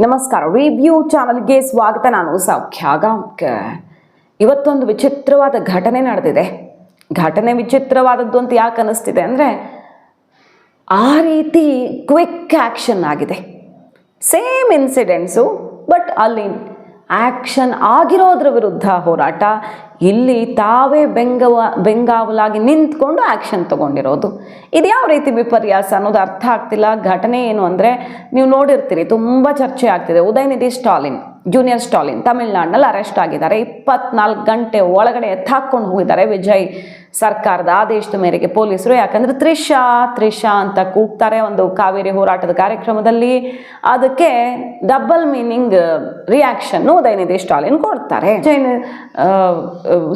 ನಮಸ್ಕಾರ. ರಿವ್ಯೂ ಚಾನಲ್ಗೆ ಸ್ವಾಗತ. ನಾನು ಸೌಖ್ಯ ಗಾಂವ್ಕರ್. ಇವತ್ತೊಂದು ವಿಚಿತ್ರವಾದ ಘಟನೆ ನಡೆದಿದೆ. ಘಟನೆ ವಿಚಿತ್ರವಾದದ್ದು ಅಂತ ಯಾಕೆ ಅನ್ನಿಸ್ತಿದೆ ಅಂದರೆ, ಆ ರೀತಿ ಕ್ವಿಕ್ ಆ್ಯಕ್ಷನ್ ಆಗಿದೆ. ಸೇಮ್ ಇನ್ಸಿಡೆಂಟ್ಸು, ಬಟ್ ಅಲ್ಲಿ ಆ್ಯಕ್ಷನ್ ಆಗಿರೋದ್ರ ವಿರುದ್ಧ ಹೋರಾಟ, ಇಲ್ಲಿ ತಾವೇ ಬೆಂಗಾವಲಾಗಿ ನಿಂತ್ಕೊಂಡು ಆ್ಯಕ್ಷನ್ ತೊಗೊಂಡಿರೋದು. ಇದು ಯಾವ ರೀತಿ ವಿಪರ್ಯಾಸ ಅನ್ನೋದು ಅರ್ಥ ಆಗ್ತಿಲ್ಲ. ಘಟನೆ ಏನು ಅಂದರೆ, ನೀವು ನೋಡಿರ್ತೀರಿ, ತುಂಬ ಚರ್ಚೆ ಆಗ್ತಿದೆ. ಉದಯನಿಧಿ ಸ್ಟಾಲಿನ್, ಜೂನಿಯರ್ ಸ್ಟಾಲಿನ್ ತಮಿಳ್ನಾಡಿನಲ್ಲಿ ಅರೆಸ್ಟ್ ಆಗಿದ್ದಾರೆ. 24 ಗಂಟೆ ಒಳಗಡೆ ಎತ್ತಾಕೊಂಡು ಹೋಗಿದ್ದಾರೆ ವಿಜಯ್ ಸರ್ಕಾರದ ಆದೇಶದ ಮೇರೆಗೆ ಪೊಲೀಸರು. ಯಾಕಂದರೆ ತ್ರಿಷಾ ಅಂತ ಕೂಗ್ತಾರೆ ಒಂದು ಕಾವೇರಿ ಹೋರಾಟದ ಕಾರ್ಯಕ್ರಮದಲ್ಲಿ. ಅದಕ್ಕೆ double meaning reaction Udhayanidhi Stalin ಕೊಡ್ತಾರೆ.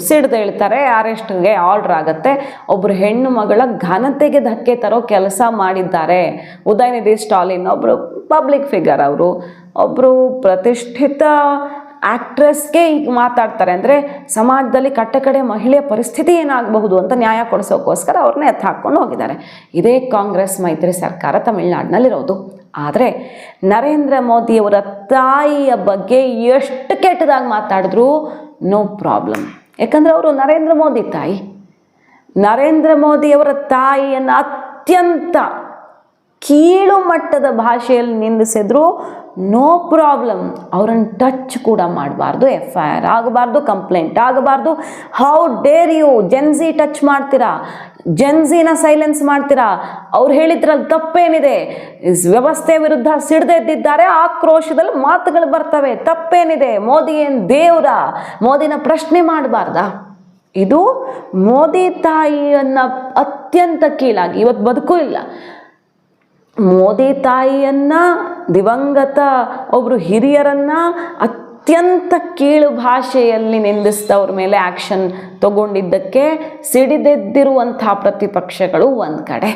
ಸಿಡ್ದೇಳ್ತಾರೆ, ಅರೆಸ್ಟ್ಗೆ ಆರ್ಡರ್ ಆಗುತ್ತೆ. ಒಬ್ಬರು ಹೆಣ್ಣು ಮಗಳ ಘನತೆಗೆ ಧಕ್ಕೆ ತರೋ ಕೆಲಸ ಮಾಡಿದ್ದಾರೆ ಉದಯನಿಧಿ ಸ್ಟಾಲಿನ್. ಒಬ್ಬರು ಪಬ್ಲಿಕ್ ಫಿಗರ್, ಅವರು ಒಬ್ಬರು ಪ್ರತಿಷ್ಠಿತ ಆ್ಯಕ್ಟ್ರೆಸ್ಗೆ ಈಗ ಮಾತಾಡ್ತಾರೆ ಅಂದರೆ, ಸಮಾಜದಲ್ಲಿ ಕಟ್ಟಕಡೆ ಮಹಿಳೆಯ ಪರಿಸ್ಥಿತಿ ಏನಾಗಬಹುದು ಅಂತ ನ್ಯಾಯ ಕೊಡಿಸೋಕ್ಕೋಸ್ಕರ ಅವ್ರನ್ನ ಎತ್ತು ಹಾಕ್ಕೊಂಡು ಹೋಗಿದ್ದಾರೆ. ಇದೇ ಕಾಂಗ್ರೆಸ್ ಮೈತ್ರಿ ಸರ್ಕಾರ ತಮಿಳ್ನಾಡಿನಲ್ಲಿರೋದು. ಆದರೆ ನರೇಂದ್ರ ಮೋದಿಯವರ ತಾಯಿಯ ಬಗ್ಗೆ ಎಷ್ಟು ಕೆಟ್ಟದಾಗಿ ಮಾತಾಡಿದ್ರು ನೋ ಪ್ರಾಬ್ಲಮ್. ಯಾಕಂದರೆ ಅವರು ನರೇಂದ್ರ ಮೋದಿ ತಾಯಿ. ನರೇಂದ್ರ ಮೋದಿಯವರ ತಾಯಿಯನ್ನು ಅತ್ಯಂತ ಕೀಳು ಮಟ್ಟದ ಭಾಷೆಯಲ್ಲಿ ನಿಂದಿಸಿದ್ರು ನೋ ಪ್ರಾಬ್ಲಮ್. ಅವರನ್ನು ಟಚ್ ಕೂಡ ಮಾಡಬಾರ್ದು, FIR ಆಗಬಾರ್ದು, ಕಂಪ್ಲೇಂಟ್ ಆಗಬಾರ್ದು. How dare you, Gen Z touch ಮಾಡ್ತೀರಾ, ಜೆನ್ಸಿನ ಸೈಲೆನ್ಸ್ ಮಾಡ್ತೀರಾ? ಅವ್ರು ಹೇಳಿದ್ರಲ್ಲಿ ತಪ್ಪೇನಿದೆ? ವ್ಯವಸ್ಥೆ ವಿರುದ್ಧ ಸಿಡ್ದೆದ್ದಿದ್ದಾರೆ, ಆಕ್ರೋಶದಲ್ಲಿ ಮಾತುಗಳು ಬರ್ತವೆ, ತಪ್ಪೇನಿದೆ? ಮೋದಿ ಏನು ದೇವ್ರ? ಮೋದಿನ ಪ್ರಶ್ನೆ ಮಾಡಬಾರ್ದಾ? ಇದು ಮೋದಿ ತಾಯಿಯನ್ನು ಅತ್ಯಂತ ಕೀಳಾಗಿ, ಇವತ್ತು ಬದುಕೂ ಇಲ್ಲ, ಮೋದಿ ತಾಯಿಯನ್ನು, ದಿವಂಗತ ಒಬ್ಬರು ಹಿರಿಯರನ್ನು ಅತ್ಯಂತ ಕೀಳು ಭಾಷೆಯಲ್ಲಿ ನಿಂದಿಸಿದವ್ರ ಮೇಲೆ ಆ್ಯಕ್ಷನ್ ತಗೊಂಡಿದ್ದಕ್ಕೆ ಸಿಡಿದೆದ್ದಿರುವಂಥ ಪ್ರತಿಪಕ್ಷಗಳು ಒಂದು ಕಡೆ.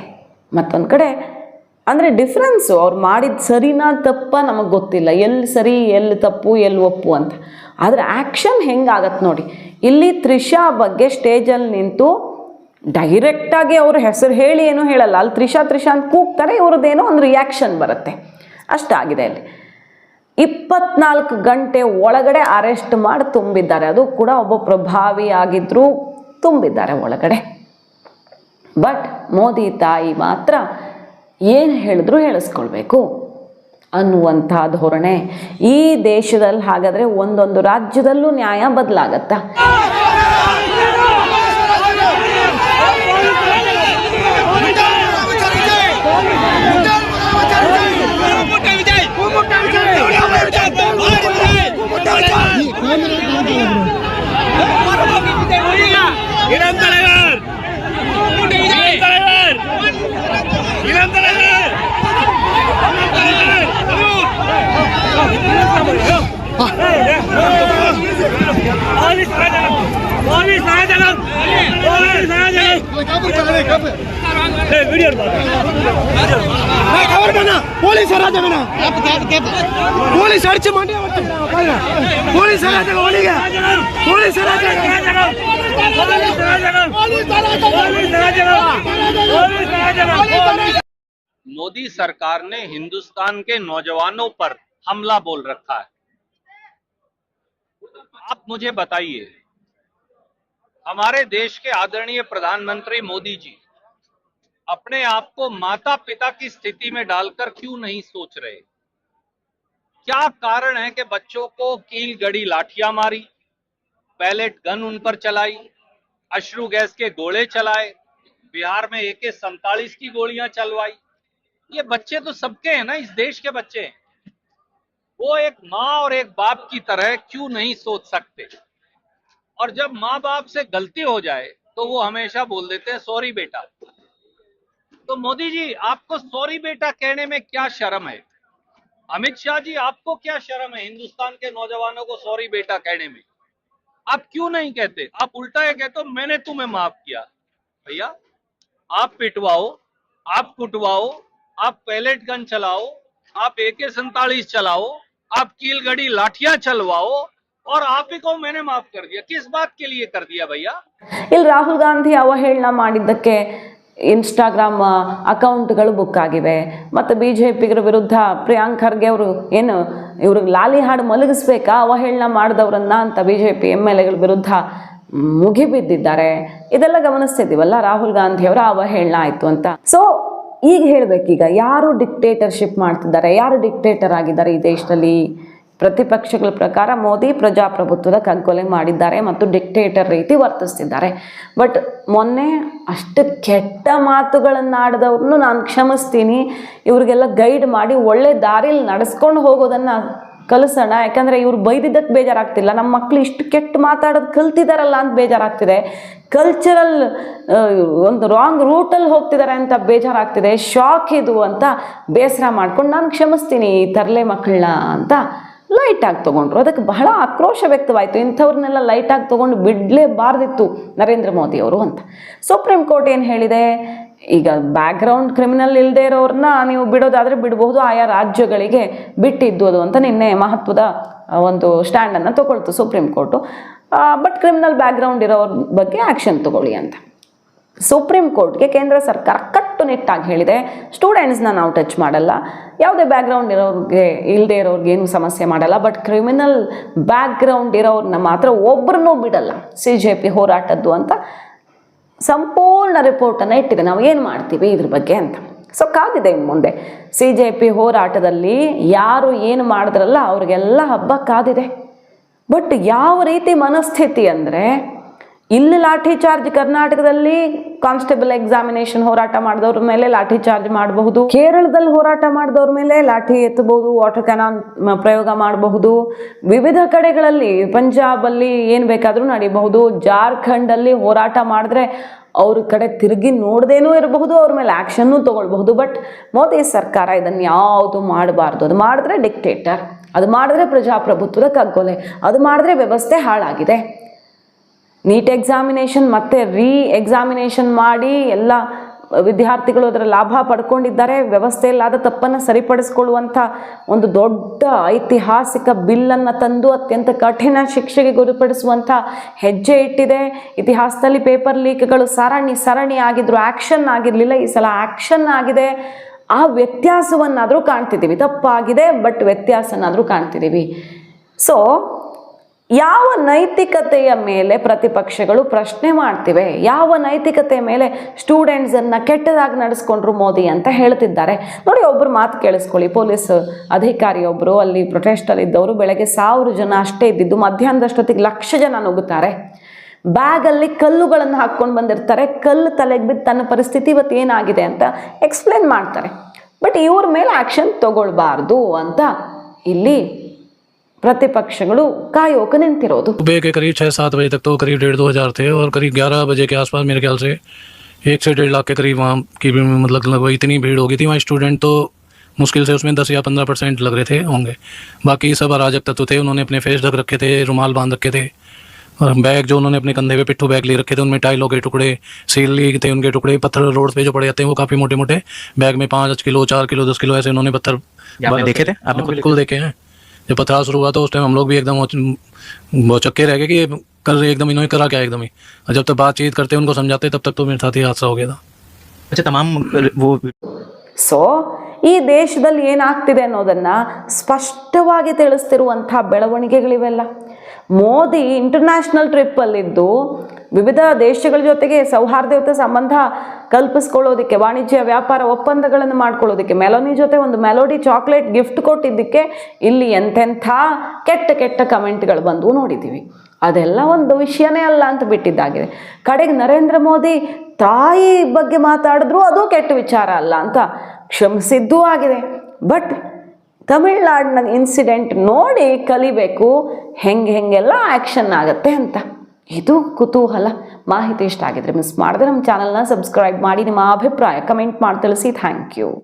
ಮತ್ತೊಂದು ಕಡೆ ಅಂದರೆ ಡಿಫ್ರೆನ್ಸು, ಅವ್ರು ಮಾಡಿದ ಸರಿನಾ ತಪ್ಪ ನಮಗೆ ಗೊತ್ತಿಲ್ಲ, ಎಲ್ಲಿ ಸರಿ ಎಲ್ಲಿ ತಪ್ಪು ಎಲ್ಲಿ ಒಪ್ಪು ಅಂತ. ಆದರೆ ಆ್ಯಕ್ಷನ್ ಹೆಂಗಾಗತ್ತೆ ನೋಡಿ. ಇಲ್ಲಿ ತ್ರಿಷಾ ಬಗ್ಗೆ ಸ್ಟೇಜಲ್ಲಿ ನಿಂತು ಡೈರೆಕ್ಟಾಗಿ ಅವ್ರ ಹೆಸರು ಹೇಳಿ ಏನೂ ಹೇಳಲ್ಲ, ಅಲ್ಲಿ ತ್ರಿಷಾ ಅಂತ ಕೂಗ್ತಾರೆ, ಇವ್ರದ್ದೇನೋ ಒಂದು ರಿಯಾಕ್ಷನ್ ಬರುತ್ತೆ, ಅಷ್ಟಾಗಿದೆ. ಅಲ್ಲಿ 24 ಗಂಟೆ ಒಳಗಡೆ ಅರೆಸ್ಟ್ ಮಾಡಿ ತುಂಬಿದ್ದಾರೆ. ಅದು ಕೂಡ ಒಬ್ಬ ಪ್ರಭಾವಿ ಆಗಿದ್ದರೂ ತುಂಬಿದ್ದಾರೆ ಒಳಗಡೆ. ಬಟ್ ಮೋದಿ ತಾಯಿ ಮಾತ್ರ ಏನು ಹೇಳಿದ್ರು ಹೇಳಿಸ್ಕೊಳ್ಬೇಕು ಅನ್ನುವಂಥ ಧೋರಣೆ ಈ ದೇಶದಲ್ಲಿ. ಹಾಗಾದರೆ ಒಂದೊಂದು ರಾಜ್ಯದಲ್ಲೂ ನ್ಯಾಯ ಬದಲಾಗತ್ತಾ? ಪೊಲೀಸ್ ಅರ್ಚಿ ಮಾಡಿ ಪೊಲೀಸ್ मोदी सरकार ने हिंदुस्तान के नौजवानों पर हमला बोल रखा है। आप मुझे बताइए, हमारे देश के आदरणीय प्रधानमंत्री मोदी जी अपने आप को माता पिता की स्थिति में डालकर क्यों नहीं सोच रहे? क्या कारण है कि बच्चों को कील गड़ी लाठियां मारी, पैलेट गन उन पर चलाई, अश्रु गैस के गोले चलाए, बिहार में AK-47 की गोलियां चलवाई? ये बच्चे तो सबके हैं ना, इस देश के बच्चे हैं। वो एक माँ और एक बाप की तरह क्यों नहीं सोच सकते? और जब माँ बाप से गलती हो जाए तो वो हमेशा बोल देते हैं सॉरी बेटा। तो मोदी जी, आपको सॉरी बेटा कहने में क्या शर्म है? अमित शाह जी, आपको क्या शर्म है हिंदुस्तान के नौजवानों को सॉरी बेटा कहने में? आप क्यों नहीं कहते? आप उल्टा ये कहते हो मैंने तुम्हें माफ किया। भैया, आप पिटवाओ, आप कुटवाओ, आप पैलेट गन चलाओ, आप AK-47 चलाओ, आप कील गड़ी लाठियां चलवाओ, और आप ही को मैंने माफ कर दिया। किस बात के लिए कर दिया भैया? ಇಲ್ಲಿ ರಾಹುಲ್ ಗಾಂಧಿ ಅವಹೇಳನ ಮಾಡಿದ್ದಕ್ಕೆ ಇನ್ಸ್ಟಾಗ್ರಾಮ್ ಅಕೌಂಟ್ಗಳು ಬುಕ್ ಆಗಿವೆ. ಮತ್ತು BJP ವಿರುದ್ಧ ಪ್ರಿಯಾಂಕ್ ಖರ್ಗೆ ಅವರು ಏನು ಇವ್ರಿಗೆ ಲಾಲಿ ಹಾಡು ಮಲಗಿಸ್ಬೇಕಾ ಅವಹೇಳನ ಮಾಡಿದವ್ರನ್ನ ಅಂತ BJP MLAಗಳ ವಿರುದ್ಧ ಮುಗಿಬಿದ್ದಿದ್ದಾರೆ. ಇದೆಲ್ಲ ಗಮನಿಸ್ತಿದ್ದೀವಲ್ಲ, ರಾಹುಲ್ ಗಾಂಧಿ ಅವರ ಅವಹೇಳನ ಆಯಿತು ಅಂತ. ಸೊ ಈಗ ಹೇಳಬೇಕೀಗ ಯಾರು ಡಿಕ್ಟೇಟರ್ಶಿಪ್ ಮಾಡ್ತಿದ್ದಾರೆ, ಯಾರು ಡಿಕ್ಟೇಟರ್ ಆಗಿದ್ದಾರೆ ಈ ದೇಶದಲ್ಲಿ? ಪ್ರತಿಪಕ್ಷಗಳ ಪ್ರಕಾರ ಮೋದಿ ಪ್ರಜಾಪ್ರಭುತ್ವದ ಕಗ್ಗೊಲೆ ಮಾಡಿದ್ದಾರೆ ಮತ್ತು ಡಿಕ್ಟೇಟರ್ ರೀತಿ ವರ್ತಿಸ್ತಿದ್ದಾರೆ. ಬಟ್ ಮೊನ್ನೆ ಅಷ್ಟು ಕೆಟ್ಟ ಮಾತುಗಳನ್ನು ಆಡಿದವ್ರನ್ನು ನಾನು ಕ್ಷಮಿಸ್ತೀನಿ, ಇವ್ರಿಗೆಲ್ಲ ಗೈಡ್ ಮಾಡಿ ಒಳ್ಳೆ ದಾರಿಯಲ್ಲಿ ನಡೆಸ್ಕೊಂಡು ಹೋಗೋದನ್ನು ಕಲಿಸೋಣ. ಯಾಕಂದರೆ ಇವ್ರು ಬೈದಿದ್ದಕ್ಕೆ ಬೇಜಾರಾಗ್ತಿಲ್ಲ, ನಮ್ಮ ಮಕ್ಕಳು ಇಷ್ಟು ಕೆಟ್ಟ ಮಾತಾಡೋದು ಕಲ್ತಿದ್ದಾರಲ್ಲ ಅಂತ ಬೇಜಾರಾಗ್ತಿದೆ. ಕಲ್ಚರಲ್ ಒಂದು ರಾಂಗ್ ರೂಟಲ್ಲಿ ಹೋಗ್ತಿದ್ದಾರೆ ಅಂತ ಬೇಜಾರಾಗ್ತಿದೆ. ಶಾಕ್ ಇದು ಅಂತ ಬೇಸರ ಮಾಡ್ಕೊಂಡು ನಾನು ಕ್ಷಮಿಸ್ತೀನಿ ಈ ತರಲೆ ಮಕ್ಕಳನ್ನ ಅಂತ ಲೈಟಾಗಿ ತೊಗೊಂಡ್ರು. ಅದಕ್ಕೆ ಬಹಳ ಆಕ್ರೋಶ ವ್ಯಕ್ತವಾಯಿತು. ಇಂಥವ್ರನ್ನೆಲ್ಲ ಲೈಟಾಗಿ ತೊಗೊಂಡು ಬಿಡಲೇಬಾರ್ದಿತ್ತು ನರೇಂದ್ರ ಮೋದಿ ಅವರು ಅಂತ. ಸುಪ್ರೀಂ ಕೋರ್ಟ್ ಏನು ಹೇಳಿದೆ, ಈಗ ಬ್ಯಾಕ್ಗ್ರೌಂಡ್ ಕ್ರಿಮಿನಲ್ ಇಲ್ಲದೆ ಇರೋರನ್ನ ನೀವು ಬಿಡೋದಾದರೆ ಬಿಡಬಹುದು, ಆಯಾ ರಾಜ್ಯಗಳಿಗೆ ಬಿಟ್ಟಿದ್ದು ಅದು ಅಂತ ನಿನ್ನೆ ಮಹತ್ವದ ಒಂದು ಸ್ಟ್ಯಾಂಡನ್ನು ತಗೊಳ್ತು supreme court. But criminal background ಇರೋರ ಬಗ್ಗೆ ಆ್ಯಕ್ಷನ್ ತಗೊಳ್ಳಿ ಅಂತ ಸುಪ್ರೀಂ ಕೋರ್ಟ್ಗೆ ಕೇಂದ್ರ ಸರ್ಕಾರ ಕಟ್ಟುನಿಟ್ಟಾಗಿ ಹೇಳಿದೆ. ಸ್ಟೂಡೆಂಟ್ಸ್ನ ನಾವು ಟಚ್ ಮಾಡಲ್ಲ, ಯಾವುದೇ ಬ್ಯಾಕ್ಗ್ರೌಂಡ್ ಇರೋರಿಗೆ ಇಲ್ಲದೆ ಇರೋರಿಗೆ ಏನು ಸಮಸ್ಯೆ ಮಾಡಲ್ಲ, ಬಟ್ ಕ್ರಿಮಿನಲ್ ಬ್ಯಾಕ್ಗ್ರೌಂಡ್ ಇರೋರನ್ನ ಮಾತ್ರ ಒಬ್ಬರನ್ನೂ ಬಿಡಲ್ಲ CJP ಹೋರಾಟದ್ದು ಅಂತ ಸಂಪೂರ್ಣ ರಿಪೋರ್ಟನ್ನು ಇಟ್ಟಿದೆ. ನಾವು ಏನು ಮಾಡ್ತೀವಿ ಇದ್ರ ಬಗ್ಗೆ ಅಂತ. ಸೊ ಕಾದಿದೆ ಇನ್ನು ಮುಂದೆ CJP ಹೋರಾಟದಲ್ಲಿ ಯಾರು ಏನು ಮಾಡಿದ್ರಲ್ಲ ಅವ್ರಿಗೆಲ್ಲ ಹಬ್ಬ ಕಾದಿದೆ. ಬಟ್ ಯಾವ ರೀತಿ ಮನಸ್ಥಿತಿ ಅಂದರೆ, ಇಲ್ಲಿ ಲಾಠಿ ಚಾರ್ಜ್ ಕರ್ನಾಟಕದಲ್ಲಿ ಕಾನ್ಸ್ಟೇಬಲ್ ಎಕ್ಸಾಮಿನೇಷನ್ ಹೋರಾಟ ಮಾಡಿದವ್ರ ಮೇಲೆ ಲಾಠಿ ಚಾರ್ಜ್ ಮಾಡಬಹುದು, ಕೇರಳದಲ್ಲಿ ಹೋರಾಟ ಮಾಡಿದವ್ರ ಮೇಲೆ ಲಾಠಿ ಎತ್ತಬಹುದು, ವಾಟರ್ ಕ್ಯಾನಾನ್ ಪ್ರಯೋಗ ಮಾಡಬಹುದು, ವಿವಿಧ ಕಡೆಗಳಲ್ಲಿ ಪಂಜಾಬಲ್ಲಿ ಏನು ಬೇಕಾದರೂ ನಡೀಬಹುದು, ಜಾರ್ಖಂಡಲ್ಲಿ ಹೋರಾಟ ಮಾಡಿದ್ರೆ ಅವ್ರ ಕಡೆ ತಿರುಗಿ ನೋಡ್ದೇನೂ ಇರಬಹುದು, ಅವ್ರ ಮೇಲೆ ಆ್ಯಕ್ಷನ್ನೂ ತೊಗೊಳ್ಬಹುದು. ಬಟ್ ಮೋದಿ ಸರ್ಕಾರ ಇದನ್ನು ಯಾವುದು ಮಾಡಬಾರ್ದು. ಅದು ಮಾಡಿದ್ರೆ ಡಿಕ್ಟೇಟರ್, ಅದು ಮಾಡಿದ್ರೆ ಪ್ರಜಾಪ್ರಭುತ್ವದ ಕಗ್ಗೊಲೆ, ಅದು ಮಾಡಿದ್ರೆ ವ್ಯವಸ್ಥೆ ಹಾಳಾಗಿದೆ. ನೀಟ್ ಎಕ್ಸಾಮಿನೇಷನ್ ಮತ್ತೆ ಎಕ್ಸಾಮಿನೇಷನ್ ಮಾಡಿ ಎಲ್ಲ ವಿದ್ಯಾರ್ಥಿಗಳು ಅದರ ಲಾಭ ಪಡ್ಕೊಂಡಿದ್ದಾರೆ. ವ್ಯವಸ್ಥೆಯಲ್ಲಾದ ತಪ್ಪನ್ನು ಸರಿಪಡಿಸ್ಕೊಳ್ಳುವಂಥ ಒಂದು ದೊಡ್ಡ ಐತಿಹಾಸಿಕ ಬಿಲ್ಲನ್ನು ತಂದು ಅತ್ಯಂತ ಕಠಿಣ ಶಿಕ್ಷೆಗೆ ಗುರಿಪಡಿಸುವಂಥ ಹೆಜ್ಜೆ ಇಟ್ಟಿದೆ. ಇತಿಹಾಸದಲ್ಲಿ ಪೇಪರ್ ಲೀಕ್ಗಳು ಸರಣಿ ಆಗಿದ್ರು, ಆ್ಯಕ್ಷನ್ ಆಗಿರಲಿಲ್ಲ. ಈ ಸಲ ಆ್ಯಕ್ಷನ್ ಆಗಿದೆ. ಆ ವ್ಯತ್ಯಾಸವನ್ನಾದರೂ ಕಾಣ್ತಿದ್ದೀವಿ. ತಪ್ಪಾಗಿದೆ, ಬಟ್ ವ್ಯತ್ಯಾಸನಾದರೂ ಕಾಣ್ತಿದ್ದೀವಿ. ಸೊ ಯಾವ ನೈತಿಕತೆಯ ಮೇಲೆ ಪ್ರತಿಪಕ್ಷಗಳು ಪ್ರಶ್ನೆ ಮಾಡ್ತಿವೆ, ಯಾವ ನೈತಿಕತೆಯ ಮೇಲೆ ಸ್ಟೂಡೆಂಟ್ಸನ್ನು ಕೆಟ್ಟದಾಗಿ ನಡೆಸ್ಕೊಂಡ್ರು ಮೋದಿ ಅಂತ ಹೇಳ್ತಿದ್ದಾರೆ. ನೋಡಿ, ಒಬ್ಬರು ಮಾತು ಕೇಳಿಸ್ಕೊಳ್ಳಿ. ಪೊಲೀಸ್ ಅಧಿಕಾರಿಯೊಬ್ಬರು ಅಲ್ಲಿ ಪ್ರೊಟೆಸ್ಟಲ್ಲಿದ್ದವರು ಬೆಳಗ್ಗೆ 1000 ಜನ ಅಷ್ಟೇ ಇದ್ದಿದ್ದು, ಮಧ್ಯಾಹ್ನದಷ್ಟೊತ್ತಿಗೆ 1,00,000 ಜನ ನುಗ್ಗುತ್ತಾರೆ. ಬ್ಯಾಗಲ್ಲಿ ಕಲ್ಲುಗಳನ್ನು ಹಾಕ್ಕೊಂಡು ಬಂದಿರ್ತಾರೆ. ಕಲ್ಲು ತಲೆಗೆ ಬಿದ್ದು ತನ್ನ ಪರಿಸ್ಥಿತಿ ಇವತ್ತು ಏನಾಗಿದೆ ಅಂತ ಎಕ್ಸ್ಪ್ಲೇನ್ ಮಾಡ್ತಾರೆ. ಬಟ್ ಇವ್ರ ಮೇಲೆ ಆ್ಯಕ್ಷನ್ ತಗೊಳ್ಬಾರ್ದು ಅಂತ ಇಲ್ಲಿ प्रतिपक्षಗಳು ಕಾಯೋಕೆ ನಿಂತಿರೋದು. सुबह के करीब 6-7 बजे तक तो करीब 1,500-2,000 थे और करीब 11 बजे के आसपास मेरे ख्याल से 1 से 1.5 लाख के करीब वहाँ की मतलब लगभग इतनी भीड़ हो गई थी. वहाँ स्टूडेंट तो मुश्किल से उसमें 10 या 15% लग रहे थे होंगे. बाकी सब अराजक तत्व थे. उन्होंने अपने फेस ढक रखे थे, रुमाल बांध रखे थे, और बैग जो उन्होंने अपने कंधे पे पिट्ठू बैग ले रखे थे उनमें टाइलों के टुकड़े, सील थे उनके टुकड़े, पत्थर रोड पे जो पड़े जाते हैं वो काफ़ी मोटे मोटे बैग में 5 किलो 4 किलो 10 किलो ऐसे उन्होंने पत्थर देखे थे. आपने बिल्कुल देखे हैं. जब पथराव शुरू हुआ तो उस टाइम हम लोग भी एकदम बहुत चक्के रह गए कि कर एकदम इन्होंने करा क्या एकदम ही. और जब तक बातचीत करते उनको समझाते तब तक तो मेरे साथ ही हादसा हो गया था. अच्छा, तमाम वो ಸೊ ಈ ದೇಶದಲ್ಲಿ ಏನಾಗ್ತಿದೆ ಅನ್ನೋದನ್ನು ಸ್ಪಷ್ಟವಾಗಿ ತಿಳಿಸ್ತಿರುವಂಥ ಬೆಳವಣಿಗೆಗಳಿವೆಲ್ಲ. ಮೋದಿ ಇಂಟರ್ನ್ಯಾಷನಲ್ ಟ್ರಿಪ್ಪಲ್ಲಿದ್ದು ವಿವಿಧ ದೇಶಗಳ ಜೊತೆಗೆ ಸೌಹಾರ್ದಯುತ ಸಂಬಂಧ ಕಲ್ಪಿಸ್ಕೊಳ್ಳೋದಕ್ಕೆ, ವಾಣಿಜ್ಯ ವ್ಯಾಪಾರ ಒಪ್ಪಂದಗಳನ್ನು ಮಾಡ್ಕೊಳ್ಳೋದಕ್ಕೆ, ಮೆಲೋನಿ ಜೊತೆ ಒಂದು ಮೆಲೋಡಿ ಚಾಕ್ಲೇಟ್ ಗಿಫ್ಟ್ ಕೊಟ್ಟಿದ್ದಕ್ಕೆ ಇಲ್ಲಿ ಎಂತೆಂಥ ಕೆಟ್ಟ ಕಮೆಂಟ್ಗಳು ಬಂದು ನೋಡಿದ್ದೀವಿ. ಅದೆಲ್ಲ ಒಂದು ವಿಷಯನೇ ಅಲ್ಲ ಅಂತ ಬಿಟ್ಟಿದ್ದಾಗಿದೆ. ಕಡೆಗೆ ನರೇಂದ್ರ ಮೋದಿ ತಾಯಿ ಬಗ್ಗೆ ಮಾತಾಡಿದ್ರು ಅದು ಕೆಟ್ಟ ವಿಚಾರ ಅಲ್ಲ ಅಂತ ಕ್ಷಮಿಸಿದ್ದೂ ಆಗಿದೆ. ಬಟ್ ತಮಿಳ್ನಾಡಿನ ಇನ್ಸಿಡೆಂಟ್ ನೋಡಿ ಕಲಿಬೇಕು ಹೆಂಗೆಲ್ಲ ಆ್ಯಕ್ಷನ್ ಆಗುತ್ತೆ ಅಂತ. ಇದು ಕುತೂಹಲ. ಮಾಹಿತಿ ಇಷ್ಟ ಆಗಿದ್ರೆ ಮಿಸ್ ಮಾಡಿದ್ರೆ ನಮ್ಮ ಚಾನಲ್ನ ಸಬ್ಸ್ಕ್ರೈಬ್ ಮಾಡಿ, ನಿಮ್ಮ ಅಭಿಪ್ರಾಯ ಕಮೆಂಟ್ ಮಾಡಿ ತಿಳಿಸಿ. Thank you.